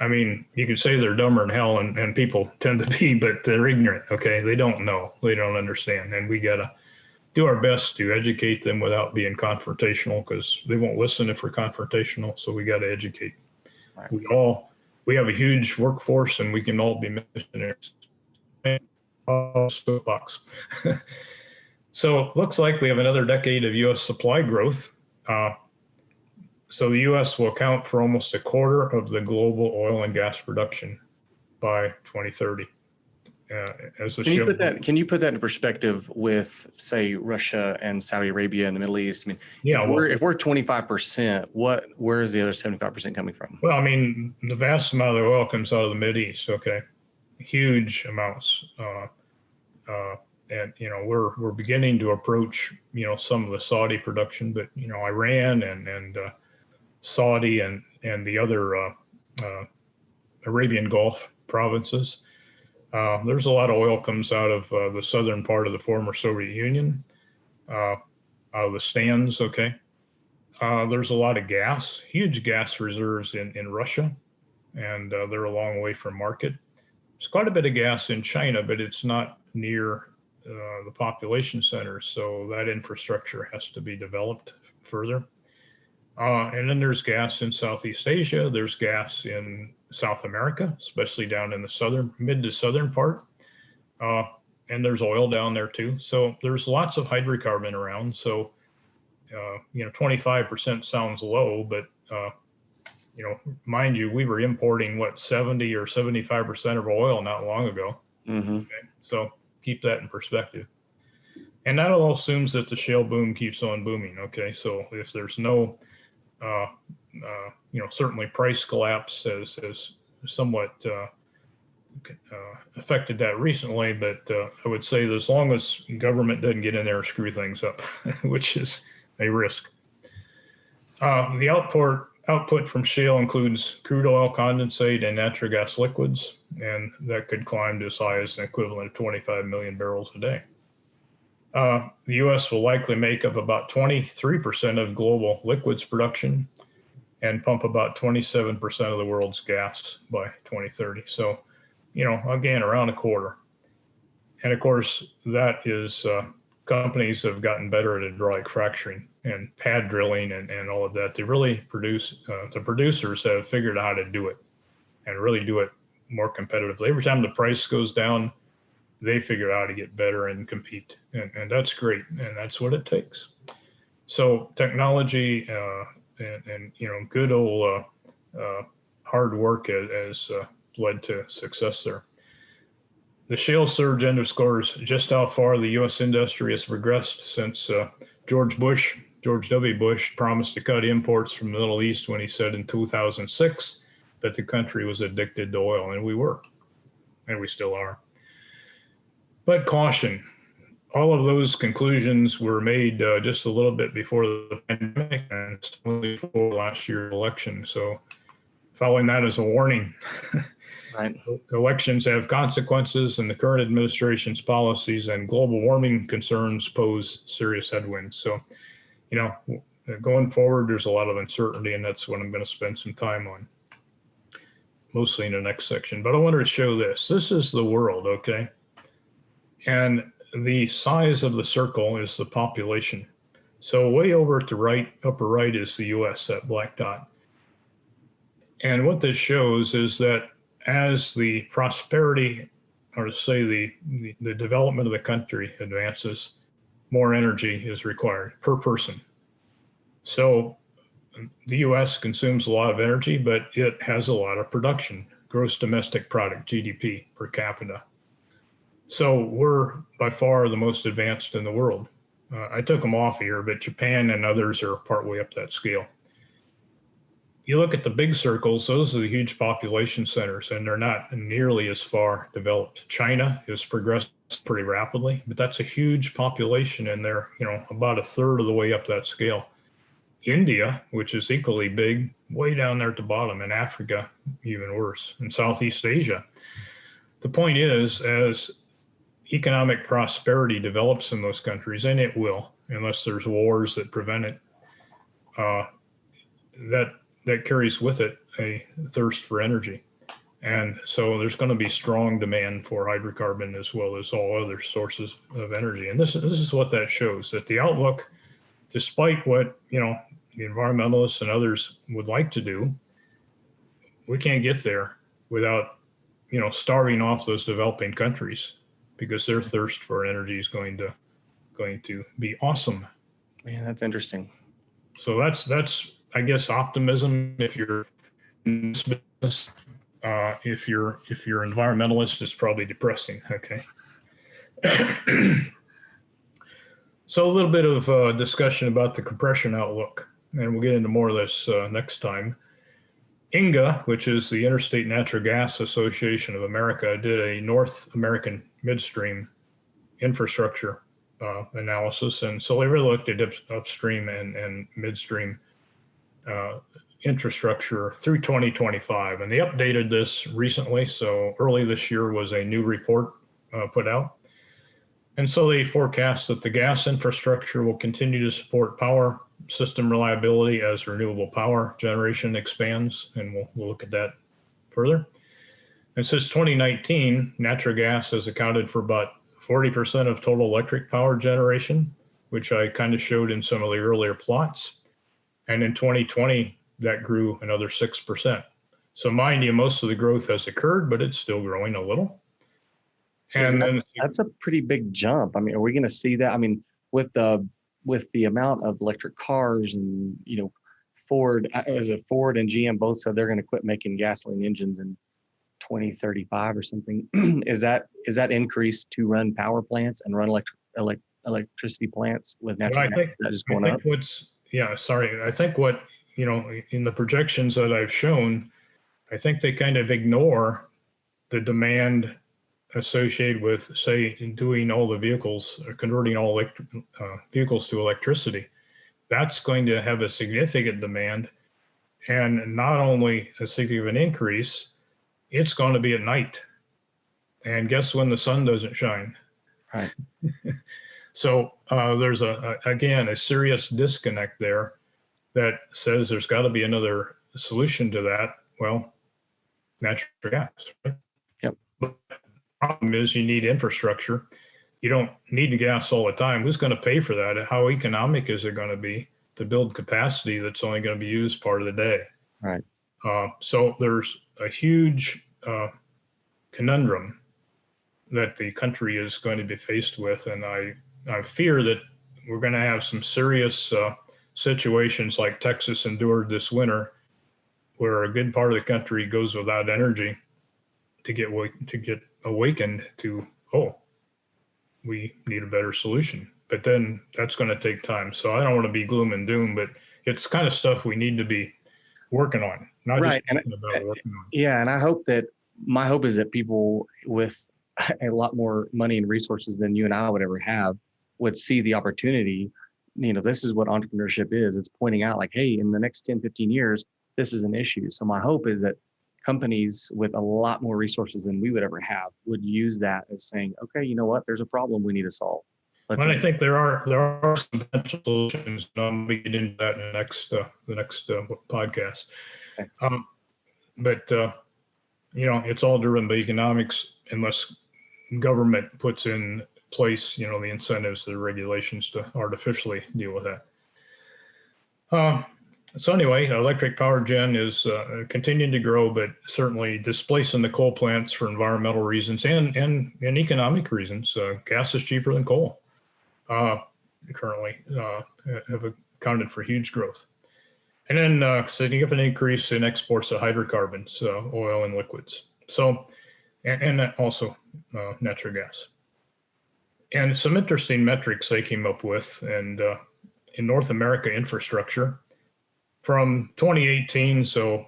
I mean, you can say they're dumber than hell, and people tend to be, but they're ignorant, okay? They don't know. They don't understand. And we got to do our best to educate them without being confrontational, because they won't listen if we're confrontational. So we got to educate. Right. We have a huge workforce, and we can all be missionaries. Soapbox. So looks like we have another decade of U.S. supply growth. So the U.S. will account for almost a quarter of the global oil and gas production by 2030. Can you put that in perspective with, say, Russia and Saudi Arabia and the Middle East? I mean, if we're 25%, where is the other 75% coming from? Well, I mean, the vast amount of the oil comes out of the Mideast. Okay, huge amounts, and we're beginning to approach some of the Saudi production, but Iran and Saudi and the other Arabian Gulf provinces. There's a lot of oil comes out of the southern part of the former Soviet Union, out of the stands, okay? There's a lot of gas, huge gas reserves in Russia, and they're a long way from market. There's quite a bit of gas in China, but it's not near the population centers, so that infrastructure has to be developed further. And then there's gas in Southeast Asia. There's gas in South America, especially down in the mid to southern part. And there's oil down there too. So there's lots of hydrocarbon around. So, 25% sounds low, but, mind you, we were importing 70 or 75% of oil not long ago. Mm-hmm. Okay? So keep that in perspective. And that all assumes that the shale boom keeps on booming. Okay. So if there's no, certainly price collapse has somewhat affected that recently, but I would say that as long as government doesn't get in there and screw things up, which is a risk. The Output from shale includes crude oil condensate and natural gas liquids, and that could climb to as high as an equivalent of 25 million barrels a day. The U.S. will likely make up about 23% of global liquids production and pump about 27% of the world's gas by 2030. So, again, around a quarter. And of course, that is companies have gotten better at hydraulic fracturing and pad drilling and all of that. They really the producers have figured out how to do it and really do it more competitively. Every time the price goes down, they figure out how to get better and compete. And that's great. And that's what it takes. So technology and good old hard work has led to success there. The shale surge underscores just how far the U.S. industry has progressed since George W. Bush promised to cut imports from the Middle East when he said in 2006 that the country was addicted to oil, and we were, and we still are. But caution, all of those conclusions were made just a little bit before the pandemic and only before last year's election. So following that is a warning. Right. Elections have consequences, and the current administration's policies and global warming concerns pose serious headwinds. So, going forward, there's a lot of uncertainty, and that's what I'm going to spend some time on, mostly in the next section. But I wanted to show this. This is the world, okay? And the size of the circle is the population. So way over at the right, upper right is the U.S., that black dot. And what this shows is that as the prosperity, or to say the development of the country advances, more energy is required per person. So the U.S. consumes a lot of energy, but it has a lot of production, gross domestic product, GDP per capita. So we're by far the most advanced in the world. I took them off here, but Japan and others are partway up that scale. You look at the big circles, those are the huge population centers, and they're not nearly as far developed. China has progressed pretty rapidly, but that's a huge population, and they're about a third of the way up that scale. India, which is equally big, way down there at the bottom, and Africa, even worse, and Southeast Asia. The point is, as economic prosperity develops in those countries, and it will, unless there's wars that prevent it, that carries with it a thirst for energy. And so there's going to be strong demand for hydrocarbon as well as all other sources of energy. And this is what that shows, that the outlook, despite what, the environmentalists and others would like to do, we can't get there without, starving off those developing countries, because their thirst for energy is going to be awesome. Man, that's interesting. So that's I guess optimism if you're in this business. If you're environmentalist, it's probably depressing. Okay. So a little bit of discussion about the compression outlook, and we'll get into more of this next time. INGA, which is the Interstate Natural Gas Association of America, did a North American midstream infrastructure analysis, and so they really looked at upstream and midstream infrastructure through 2025, and they updated this recently. So early this year was a new report put out, and so they forecast that the gas infrastructure will continue to support power system reliability as renewable power generation expands, and we'll look at that further. And since 2019, natural gas has accounted for about 40% of total electric power generation, which I kind of showed in some of the earlier plots. And in 2020, that grew another 6%. So mind you, most of the growth has occurred, but it's still growing a little. And then that's a pretty big jump. I mean, are we going to see that? I mean, with the amount of electric cars and, Ford and GM both said they're going to quit making gasoline engines in 2035 or something. Is that increased to run power plants and run electricity plants with natural gas? That is going up? I think what, in the projections that I've shown, I think they kind of ignore the demand associated with, say, doing all the vehicles, or converting all vehicles to electricity. That's going to have a significant demand. And not only a significant increase, it's going to be at night. And guess when the sun doesn't shine? Right. So there's again, a serious disconnect there that says there's got to be another solution to that. Well, natural gas, right? Yep. But the problem is you need infrastructure. You don't need the gas all the time. Who's going to pay for that? How economic is it going to be to build capacity that's only going to be used part of the day? Right. So there's a huge conundrum that the country is going to be faced with. And I fear that we're going to have some serious situations like Texas endured this winter, where a good part of the country goes without energy to get awakened to, oh, we need a better solution. But then that's going to take time. So I don't want to be gloom and doom, but it's kind of stuff we need to be working on, not right. just thinking about working on. Yeah, and my hope is that people with a lot more money and resources than you and I would ever have would see the opportunity. This is what entrepreneurship is. It's pointing out like, hey, in the next 10, 15 years, this is an issue. So my hope is that companies with a lot more resources than we would ever have would use that as saying, okay, you know what, there's a problem we need to solve. Well, I think there are some potential solutions, and I'll get into that in the next podcast. Okay. But it's all driven by economics, unless government puts in place, the incentives, the regulations to artificially deal with that. So anyway, electric power gen is continuing to grow, but certainly displacing the coal plants for environmental reasons and economic reasons. Gas is cheaper than coal. Currently have accounted for huge growth. And then significant increase in exports of hydrocarbons, oil and liquids. So, and also natural gas. And some interesting metrics they came up with, and in North America infrastructure from 2018, so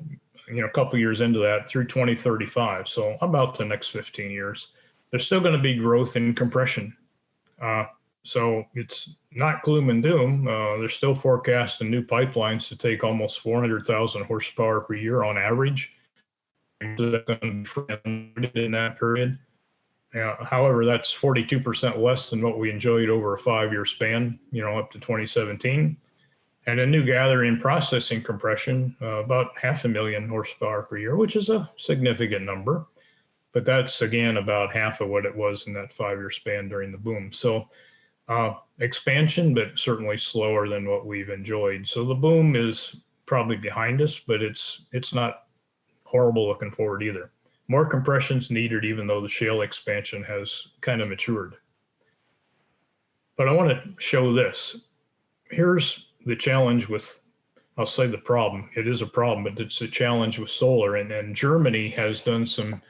a couple years into that, through 2035, so about the next 15 years, there's still going to be growth in compression. So it's not gloom and doom. They're still forecasting new pipelines to take almost 400,000 horsepower per year on average. So that's going to be in that period. However, that's 42% less than what we enjoyed over a 5-year span, up to 2017. And a new gathering and processing compression, about 500,000 horsepower per year, which is a significant number. But that's, again, about half of what it was in that 5-year span during the boom. So expansion, but certainly slower than what we've enjoyed. So the boom is probably behind us, but it's not horrible looking forward either. More compression's needed, even though the shale expansion has kind of matured. But I want to show this. Here's the challenge with, I'll say the problem. It is a problem, but it's a challenge with solar. And Germany has done some,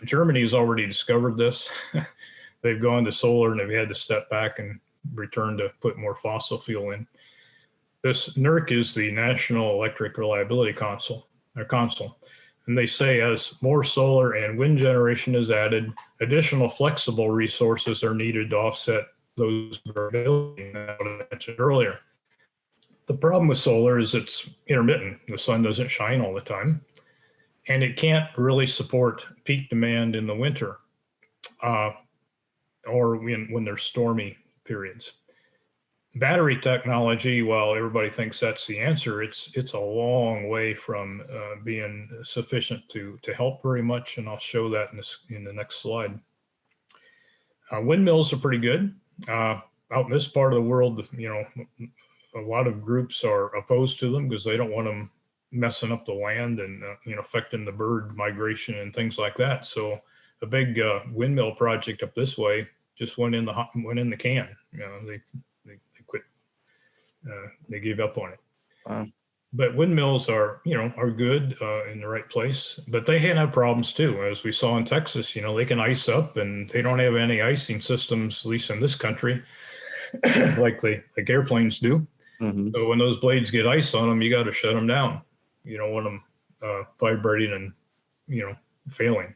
Germany has already discovered this. They've gone to solar and they've had to step back and return to put more fossil fuel in. This NERC is the National Electric Reliability Council. And they say as more solar and wind generation is added, additional flexible resources are needed to offset those variability that I mentioned earlier. The problem with solar is it's intermittent. The sun doesn't shine all the time, and it can't really support peak demand in the winter or when there's stormy periods. Battery technology, while everybody thinks that's the answer, it's a long way from being sufficient to help very much, and I'll show that in the next slide. Windmills are pretty good. Out in this part of the world, a lot of groups are opposed to them because they don't want them messing up the land and affecting the bird migration and things like that. So a big windmill project up this way just went in the can. They quit. They gave up on it. Wow. But windmills are good in the right place, but they have problems too. As we saw in Texas, they can ice up, and they don't have any icing systems, at least in this country, like airplanes do. Mm-hmm. So when those blades get ice on them, you got to shut them down. You don't want them vibrating and failing.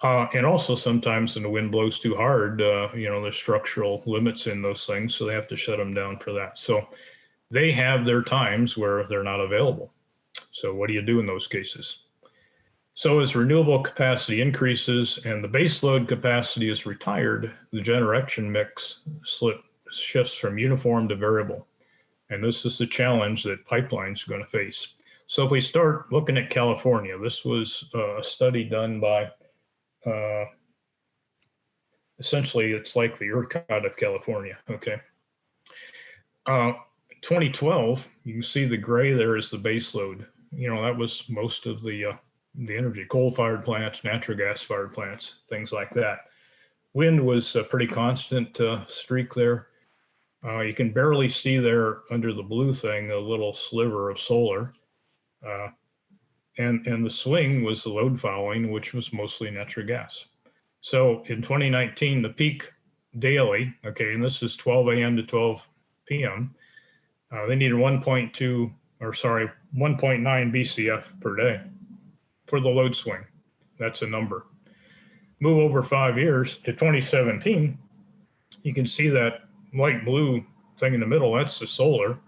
And also sometimes when the wind blows too hard, there's structural limits in those things, so they have to shut them down for that. So they have their times where they're not available. So what do you do in those cases? So as renewable capacity increases and the baseload capacity is retired, the generation mix shifts from uniform to variable. And this is the challenge that pipelines are going to face. So if we start looking at California, this was a study done by, essentially it's like the ERCOT of California, okay? 2012, you can see the gray there is the baseload. That was most of the energy, coal-fired plants, natural gas-fired plants, things like that. Wind was a pretty constant streak there. You can barely see there under the blue thing, a little sliver of solar. And the swing was the load following, which was mostly natural gas. So in 2019, the peak daily, okay, and this is 12 a.m. to 12 p.m., they needed 1.9 BCF per day for the load swing. That's a number. Move over 5 years to 2017, you can see that light blue thing in the middle, that's the solar,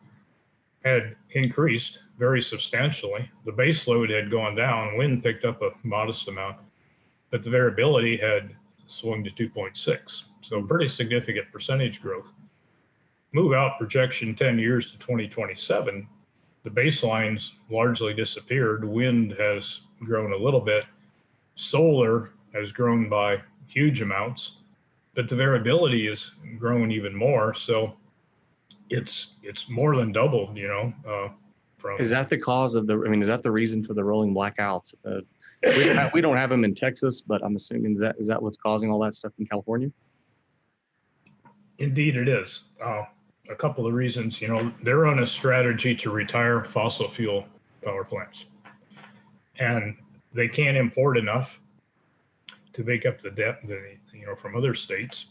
had increased very substantially. The base load had gone down, wind picked up a modest amount, but the variability had swung to 2.6. So pretty significant percentage growth. Move out projection 10 years to 2027, the baselines largely disappeared. Wind has grown a little bit. Solar has grown by huge amounts, but the variability has grown even more. So it's more than doubled, Is that the cause of is that the reason for the rolling blackouts? We don't have them in Texas, but I'm assuming is that what's causing all that stuff in California? Indeed it is. A couple of reasons, they're on a strategy to retire fossil fuel power plants. And they can't import enough to make up the debt, from other states.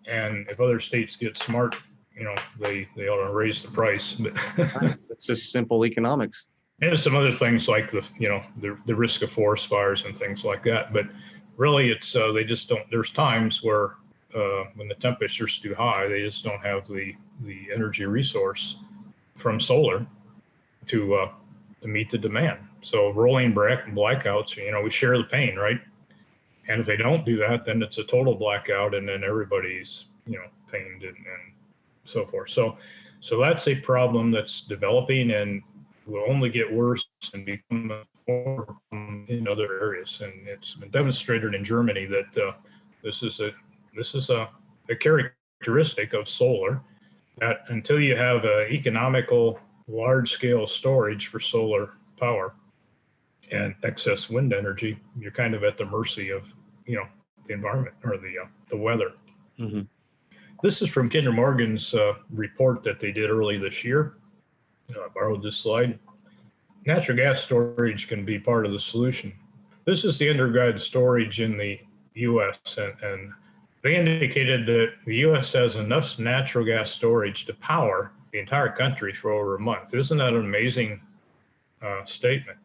And if other states get smart, they ought to raise the price. But it's just simple economics. And there's some other things like the risk of forest fires and things like that. But really, it's they just don't. There's times where when the temperature's too high, they just don't have the energy resource from solar to meet the demand. So rolling blackouts, we share the pain, right? And if they don't do that, then it's a total blackout, and then everybody's pained and so forth. So that's a problem that's developing and will only get worse and become more in other areas. And it's been demonstrated in Germany that this is a characteristic of solar, that until you have economical large-scale storage for solar power and excess wind energy, you're kind of at the mercy of the environment or the weather. Mm-hmm. This is from Kinder Morgan's report that they did early this year. I borrowed this slide. Natural gas storage can be part of the solution. This is the underground storage in the U.S. and they indicated that the U.S. has enough natural gas storage to power the entire country for over a month. Isn't that an amazing statement?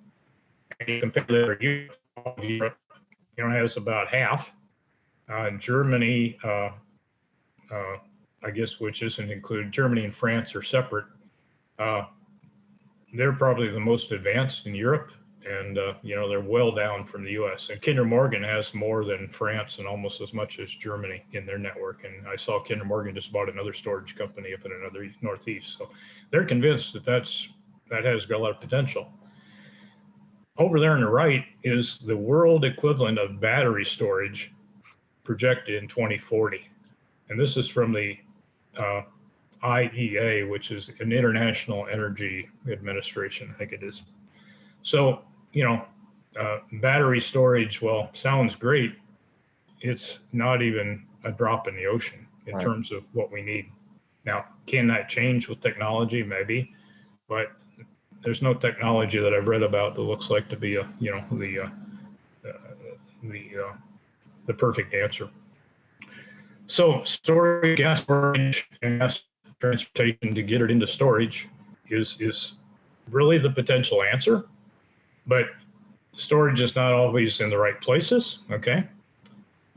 And you compare that to Europe, has about half. Germany, I guess, which isn't included, Germany and France are separate. They're probably the most advanced in Europe, and they're well down from the U.S. And Kinder Morgan has more than France and almost as much as Germany in their network. And I saw Kinder Morgan just bought another storage company up in another Northeast. So they're convinced that has got a lot of potential. Over there on the right is the world equivalent of battery storage projected in 2040. And this is from the IEA, which is an International Energy Administration, I think it is. So, battery storage, well, sounds great. It's not even a drop in the ocean in terms of what we need. Now, can that change with technology? Maybe, but there's no technology that I've read about that looks like to be the perfect answer. So storage, gas storage, and gas transportation to get it into storage is really the potential answer, but storage is not always in the right places. Okay,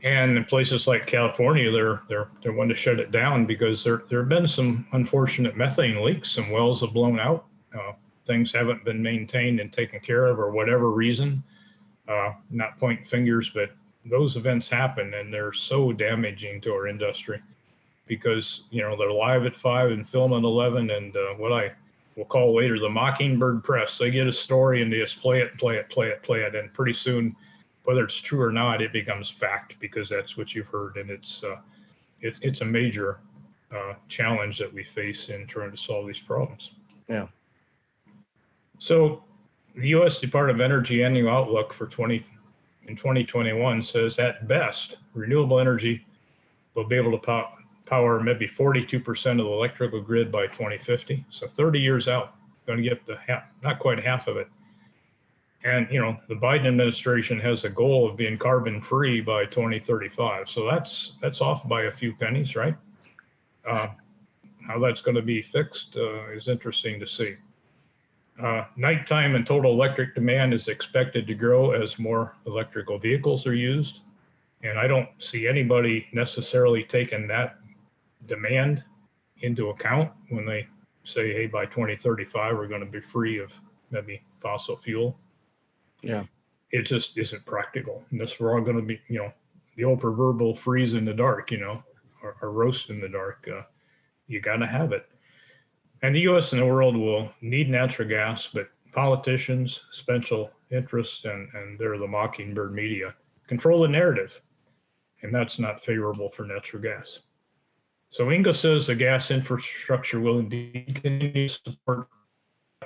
and in places like California, they're wanting to shut it down because there have been some unfortunate methane leaks. Some wells have blown out. things haven't been maintained and taken care of, or whatever reason. Not pointing fingers, but those events happen, and they're so damaging to our industry because, they're live at 5 and film at 11, and what I will call later the mockingbird press. They get a story and they just play it, and pretty soon, whether it's true or not, it becomes fact because that's what you've heard, and it's a major challenge that we face in trying to solve these problems. Yeah. So the U.S. Department of Energy annual outlook for 2021 says at best, renewable energy will be able to power maybe 42% of the electrical grid by 2050. So 30 years out, going to get not quite half of it. And, the Biden administration has a goal of being carbon free by 2035. So that's off by a few pennies, right? How that's going to be fixed is interesting to see. Nighttime and total electric demand is expected to grow as more electrical vehicles are used. And I don't see anybody necessarily taking that demand into account when they say, hey, by 2035, we're going to be free of maybe fossil fuel. Yeah. It just isn't practical. And this, we're all going to be, the old proverbial freeze in the dark, or roast in the dark. You got to have it. And the U.S. and the world will need natural gas, but politicians, special interests, and they're the mockingbird media, control the narrative. And that's not favorable for natural gas. So Inga says the gas infrastructure will indeed continue to support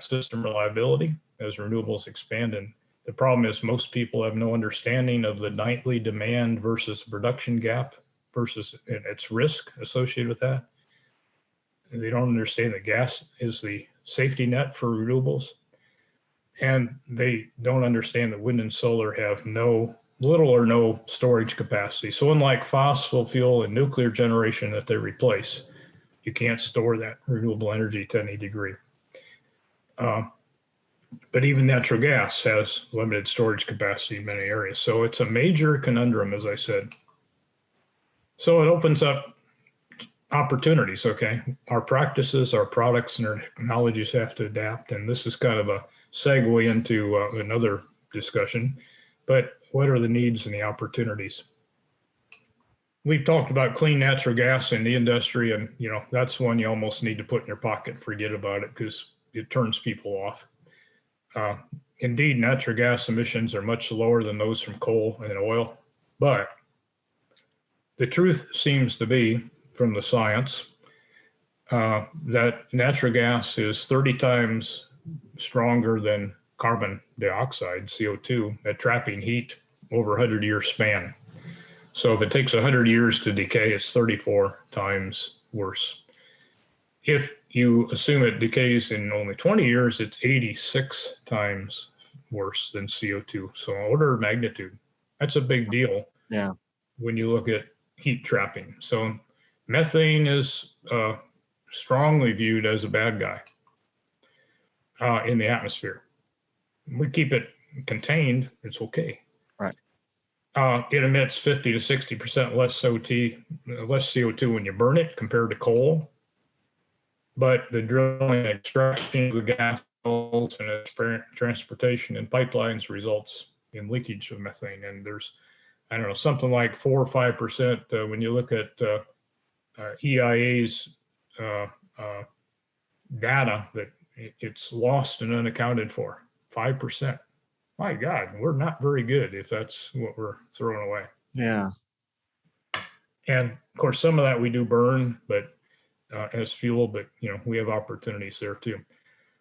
system reliability as renewables expand. And the problem is most people have no understanding of the nightly demand versus production gap versus its risk associated with that. They don't understand that gas is the safety net for renewables. And they don't understand that wind and solar have little or no storage capacity. So unlike fossil fuel and nuclear generation that they replace, you can't store that renewable energy to any degree. But even natural gas has limited storage capacity in many areas. So it's a major conundrum, as I said. So it opens up opportunities, okay? Our practices, our products, and our technologies have to adapt. And this is kind of a segue into another discussion. But what are the needs and the opportunities? We've talked about clean natural gas in the industry, and that's one you almost need to put in your pocket and forget about it because it turns people off. Indeed, natural gas emissions are much lower than those from coal and oil, but the truth seems to be, from the science, that natural gas is 30 times stronger than carbon dioxide, CO2, at trapping heat over a 100-year span. So if it takes 100 years to decay, it's 34 times worse. If you assume it decays in only 20 years, it's 86 times worse than CO2. So order of magnitude. That's a big deal. Yeah. When you look at heat trapping. So methane is strongly viewed as a bad guy in the atmosphere. We keep it contained, it's okay. Right. It emits 50 to 60% less CO2 when you burn it compared to coal. But the drilling and extraction of the gas and its transportation and pipelines results in leakage of methane. And there's, something like 4 or 5% when you look at EIA's data that it's lost and unaccounted for. 5%. My God, we're not very good if that's what we're throwing away. Yeah. And of course, some of that we do burn, but as fuel, but we have opportunities there too.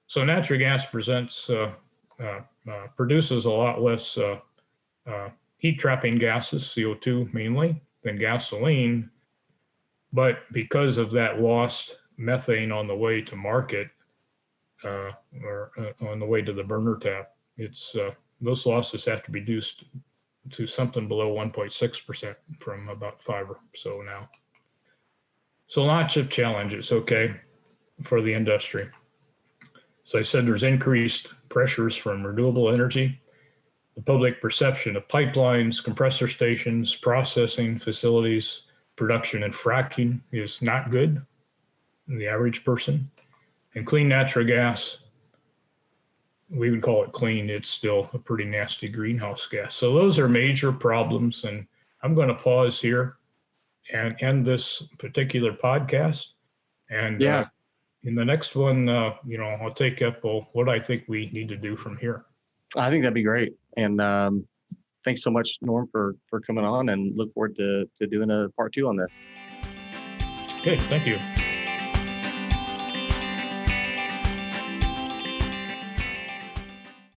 So natural gas produces a lot less heat trapping gases, CO2 mainly, than gasoline. But because of that lost methane on the way to market, or on the way to the burner tap, it's those losses have to be reduced to something below 1.6% from about 5 or so now. So lots of challenges, okay, for the industry. So I said there's increased pressures from renewable energy. The public perception of pipelines, compressor stations, processing facilities, production and fracking is not good in the average person. And clean natural gas we would call it clean, it's still a pretty nasty greenhouse gas. So those are major problems. And I'm going to pause here and end this particular podcast. And Yeah, in the next one, I'll take up what I think we need to do from here. I think that'd be great. And thanks so much, Norm, for coming on, and look forward to doing a part 2 on this. Okay, thank you.